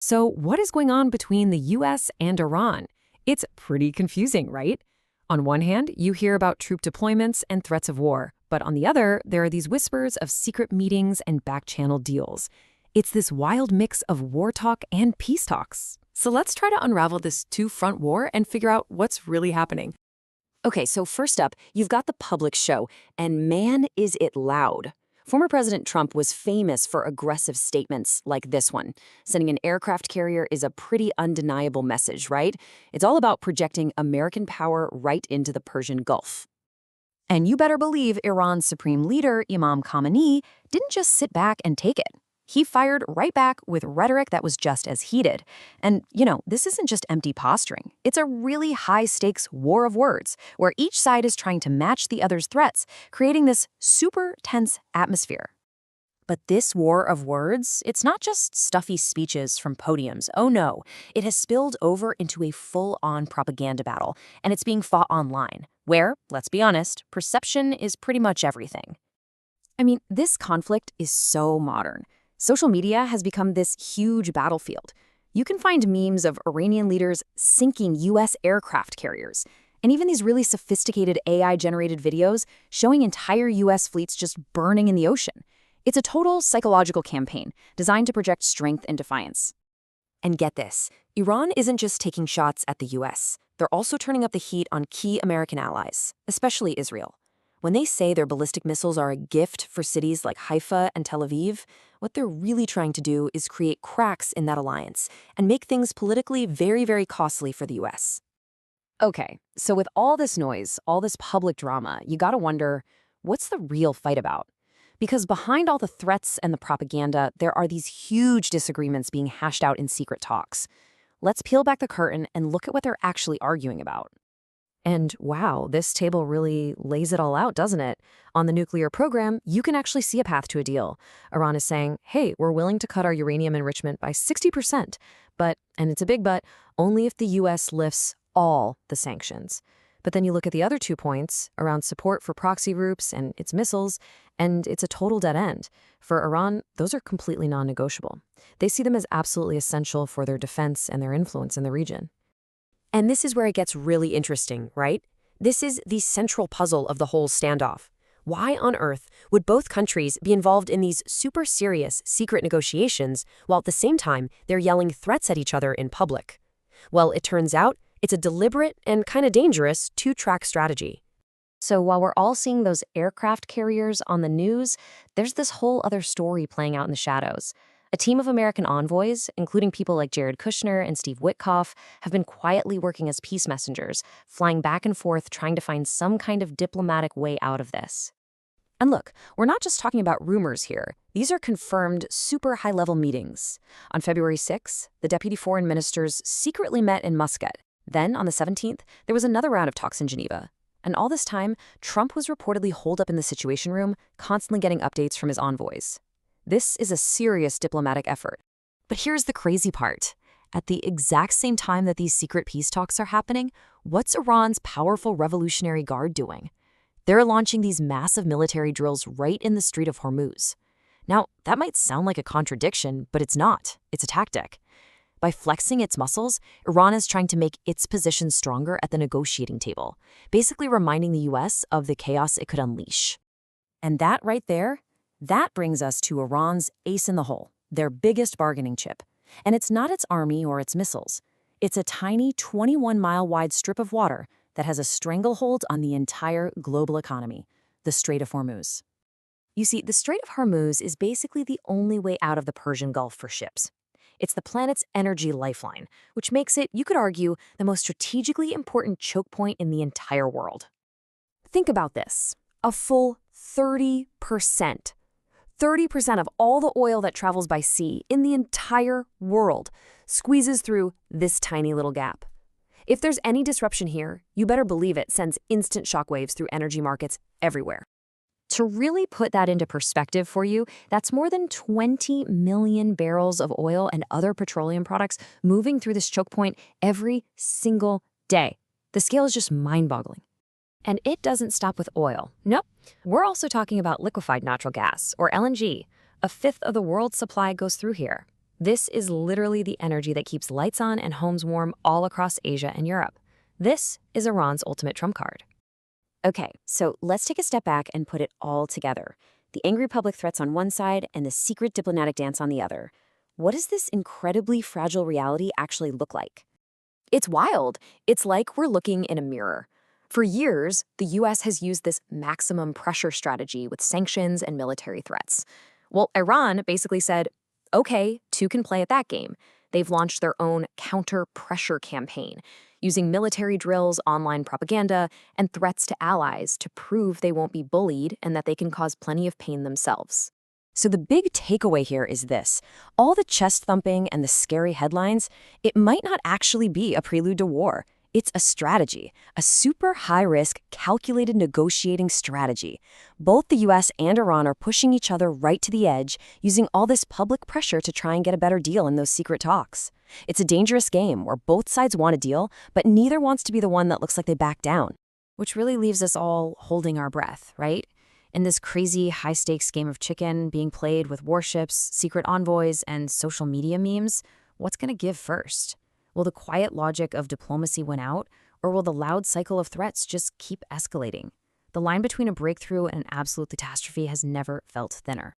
So, what is going on between the US and Iran? It's pretty confusing, right? On one hand, you hear about troop deployments and threats of war, but on the other, there are these whispers of secret meetings and back-channel deals. It's this wild mix of war talk and peace talks. So let's try to unravel this two-front war and figure out what's really happening. Okay, so first up, you've got the public show, and man, is it loud. Former President Trump was famous for aggressive statements like this one. Sending an aircraft carrier is a pretty undeniable message, right? It's all about projecting American power right into the Persian Gulf. And you better believe Iran's supreme leader, Imam Khamenei, didn't just sit back and take it. He fired right back with rhetoric that was just as heated. And, this isn't just empty posturing. It's a really high-stakes war of words, where each side is trying to match the other's threats, creating this super tense atmosphere. But this war of words, it's not just stuffy speeches from podiums. Oh no, it has spilled over into a full-on propaganda battle, and it's being fought online, where, let's be honest, perception is pretty much everything. I mean, this conflict is so modern. Social media has become this huge battlefield. You can find memes of Iranian leaders sinking U.S. aircraft carriers, and even these really sophisticated AI-generated videos showing entire U.S. fleets just burning in the ocean. It's a total psychological campaign designed to project strength and defiance. And get this, Iran isn't just taking shots at the U.S. They're also turning up the heat on key American allies, especially Israel. When they say their ballistic missiles are a gift for cities like Haifa and Tel Aviv, what they're really trying to do is create cracks in that alliance and make things politically very, very costly for the U.S. Okay, so with all this noise, all this public drama, you gotta wonder, what's the real fight about? Because behind all the threats and the propaganda, there are these huge disagreements being hashed out in secret talks. Let's peel back the curtain and look at what they're actually arguing about. And wow, this table really lays it all out, doesn't it? On the nuclear program, you can actually see a path to a deal. Iran is saying, hey, we're willing to cut our uranium enrichment by 60%, but, and it's a big but, only if the U.S. lifts all the sanctions. But then you look at the other 2 points around support for proxy groups and its missiles, and it's a total dead end. For Iran, those are completely non-negotiable. They see them as absolutely essential for their defense and their influence in the region. And this is where it gets really interesting, right? This is the central puzzle of the whole standoff. Why on earth would both countries be involved in these super serious secret negotiations while at the same time they're yelling threats at each other in public? Well, it turns out it's a deliberate and kind of dangerous two-track strategy. So while we're all seeing those aircraft carriers on the news, there's this whole other story playing out in the shadows. A team of American envoys, including people like Jared Kushner and Steve Witkoff, have been quietly working as peace messengers, flying back and forth trying to find some kind of diplomatic way out of this. And look, we're not just talking about rumors here. These are confirmed super high-level meetings. On February 6th, the deputy foreign ministers secretly met in Muscat. Then, on the 17th, there was another round of talks in Geneva. And all this time, Trump was reportedly holed up in the Situation Room, constantly getting updates from his envoys. This is a serious diplomatic effort. But here's the crazy part. At the exact same time that these secret peace talks are happening, what's Iran's powerful Revolutionary Guard doing? They're launching these massive military drills right in the Strait of Hormuz. Now, that might sound like a contradiction, but it's not. It's a tactic. By flexing its muscles, Iran is trying to make its position stronger at the negotiating table, basically reminding the U.S. of the chaos it could unleash. And that right there, that brings us to Iran's ace in the hole, their biggest bargaining chip. And it's not its army or its missiles. It's a tiny 21-mile-wide strip of water that has a stranglehold on the entire global economy, the Strait of Hormuz. You see, the Strait of Hormuz is basically the only way out of the Persian Gulf for ships. It's the planet's energy lifeline, which makes it, you could argue, the most strategically important choke point in the entire world. Think about this. A full 30%. 30% of all the oil that travels by sea in the entire world squeezes through this tiny little gap. If there's any disruption here, you better believe it sends instant shockwaves through energy markets everywhere. To really put that into perspective for you, that's more than 20 million barrels of oil and other petroleum products moving through this choke point every single day. The scale is just mind-boggling. And it doesn't stop with oil. Nope. We're also talking about liquefied natural gas, or LNG. A fifth of the world's supply goes through here. This is literally the energy that keeps lights on and homes warm all across Asia and Europe. This is Iran's ultimate trump card. Okay, so let's take a step back and put it all together. The angry public threats on one side and the secret diplomatic dance on the other. What does this incredibly fragile reality actually look like? It's wild. It's like we're looking in a mirror. For years, the US has used this maximum pressure strategy with sanctions and military threats. Well, Iran basically said, okay, two can play at that game. They've launched their own counter-pressure campaign, using military drills, online propaganda, and threats to allies to prove they won't be bullied and that they can cause plenty of pain themselves. So the big takeaway here is this. All the chest thumping and the scary headlines, it might not actually be a prelude to war. It's a strategy, a super high-risk, calculated negotiating strategy. Both the US and Iran are pushing each other right to the edge, using all this public pressure to try and get a better deal in those secret talks. It's a dangerous game where both sides want a deal, but neither wants to be the one that looks like they back down. Which really leaves us all holding our breath, right? In this crazy high-stakes game of chicken being played with warships, secret envoys, and social media memes, what's going to give first? Will the quiet logic of diplomacy win out, or will the loud cycle of threats just keep escalating? The line between a breakthrough and an absolute catastrophe has never felt thinner.